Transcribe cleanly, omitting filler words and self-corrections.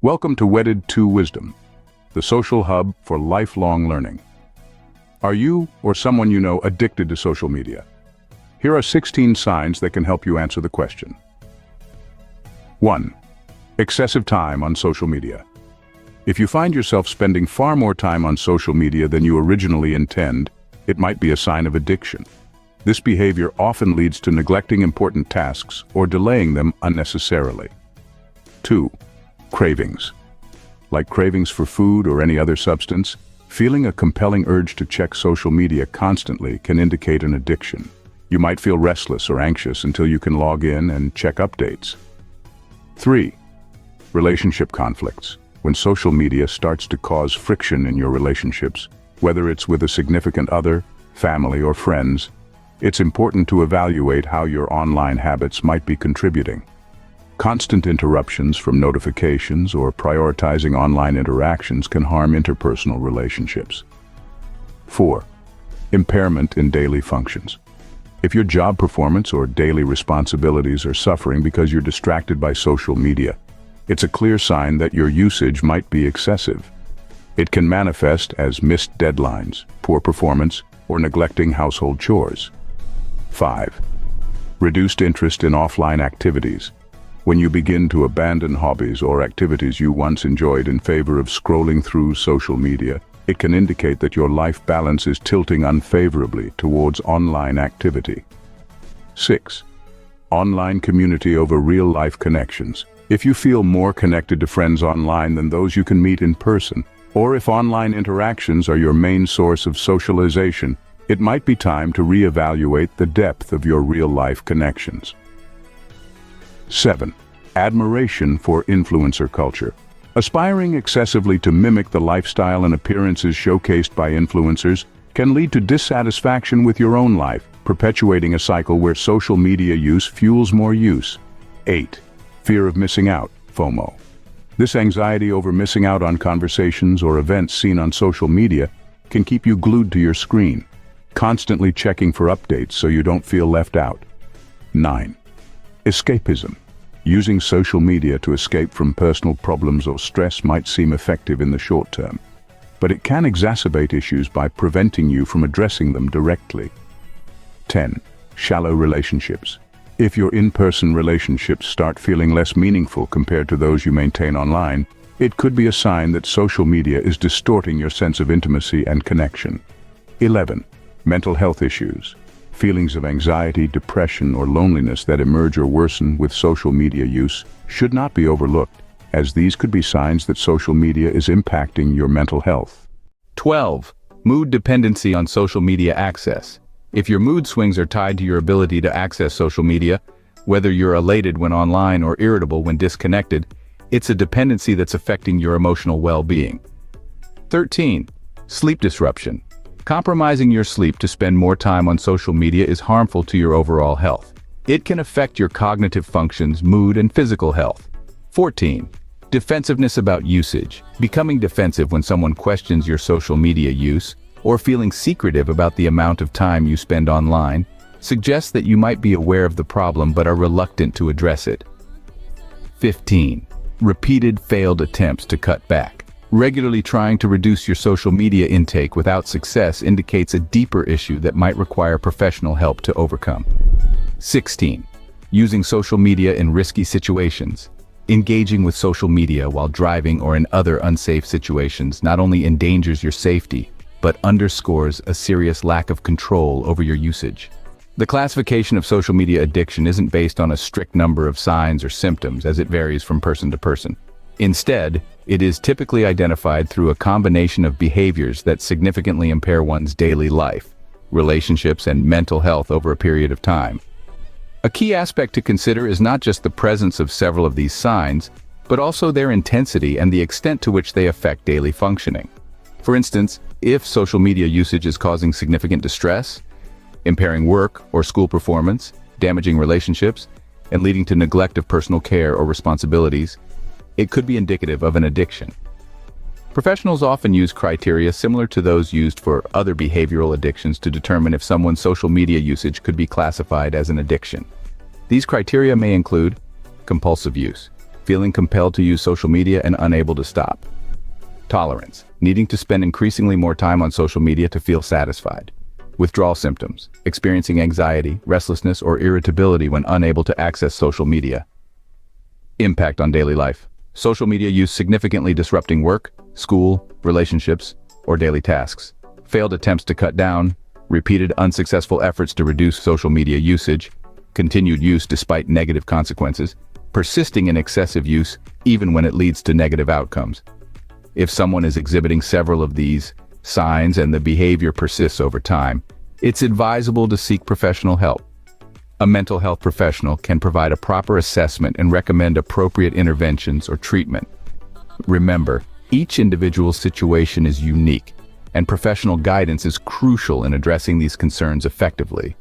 Welcome to Wedded to Wisdom, the social hub for lifelong learning. Are you or someone you know addicted to social media? Here are 16 signs that can help you answer the question. 1. Excessive time on social media. If you find yourself spending far more time on social media than you originally intend, it might be a sign of addiction. This behavior often leads to neglecting important tasks or delaying them unnecessarily. 2. Cravings. Like cravings for food or any other substance, feeling a compelling urge to check social media constantly can indicate an addiction. You might feel restless or anxious until you can log in and check updates. 3. Relationship conflicts. When social media starts to cause friction in your relationships, whether it's with a significant other, family, or friends, it's important to evaluate how your online habits might be contributing. Constant interruptions from notifications or prioritizing online interactions can harm interpersonal relationships. 4. Impairment in daily functions. If your job performance or daily responsibilities are suffering because you're distracted by social media, it's a clear sign that your usage might be excessive. It can manifest as missed deadlines, poor performance, or neglecting household chores. 5. Reduced interest in offline activities. When you begin to abandon hobbies or activities you once enjoyed in favor of scrolling through social media, it can indicate that your life balance is tilting unfavorably towards online activity. 6. Online community over real-life connections. If you feel more connected to friends online than those you can meet in person, or if online interactions are your main source of socialization, it might be time to reevaluate the depth of your real-life connections. 7. Admiration for influencer culture. Aspiring excessively to mimic the lifestyle and appearances showcased by influencers can lead to dissatisfaction with your own life, perpetuating a cycle where social media use fuels more use. 8. Fear of missing out, FOMO. This anxiety over missing out on conversations or events seen on social media can keep you glued to your screen, constantly checking for updates so you don't feel left out. 9. Escapism. Using social media to escape from personal problems or stress might seem effective in the short term, but it can exacerbate issues by preventing you from addressing them directly. 10. Shallow relationships. If your in-person relationships start feeling less meaningful compared to those you maintain online, it could be a sign that social media is distorting your sense of intimacy and connection. 11. Mental health issues. Feelings of anxiety, depression, or loneliness that emerge or worsen with social media use should not be overlooked, as these could be signs that social media is impacting your mental health. 12. Mood dependency on social media access. If your mood swings are tied to your ability to access social media, whether you're elated when online or irritable when disconnected, it's a dependency that's affecting your emotional well-being. 13. Sleep disruption. Compromising your sleep to spend more time on social media is harmful to your overall health. It can affect your cognitive functions, mood, and physical health. 14. Defensiveness about usage. Becoming defensive when someone questions your social media use, or feeling secretive about the amount of time you spend online, suggests that you might be aware of the problem but are reluctant to address it. 15. Repeated failed attempts to cut back. Regularly trying to reduce your social media intake without success indicates a deeper issue that might require professional help to overcome. 16. Using social media in risky situations. Engaging with social media while driving or in other unsafe situations not only endangers your safety, but underscores a serious lack of control over your usage. The classification of social media addiction isn't based on a strict number of signs or symptoms, as it varies from person to person. Instead, it is typically identified through a combination of behaviors that significantly impair one's daily life, relationships, and mental health over a period of time. A key aspect to consider is not just the presence of several of these signs, but also their intensity and the extent to which they affect daily functioning. For instance, if social media usage is causing significant distress, impairing work or school performance, damaging relationships, and leading to neglect of personal care or responsibilities, it could be indicative of an addiction. Professionals often use criteria similar to those used for other behavioral addictions to determine if someone's social media usage could be classified as an addiction. These criteria may include compulsive use. feeling compelled to use social media and unable to stop. Tolerance, needing to spend increasingly more time on social media to feel satisfied. Withdrawal symptoms, experiencing anxiety, restlessness, or irritability when unable to access social media. Impact on daily life. Social media use significantly disrupting work, school, relationships, or daily tasks. Failed attempts to cut down, repeated unsuccessful efforts to reduce social media usage, continued use despite negative consequences, persisting in excessive use even when it leads to negative outcomes. If someone is exhibiting several of these signs and the behavior persists over time, it's advisable to seek professional help. A mental health professional can provide a proper assessment and recommend appropriate interventions or treatment. Remember, each individual's situation is unique, and professional guidance is crucial in addressing these concerns effectively.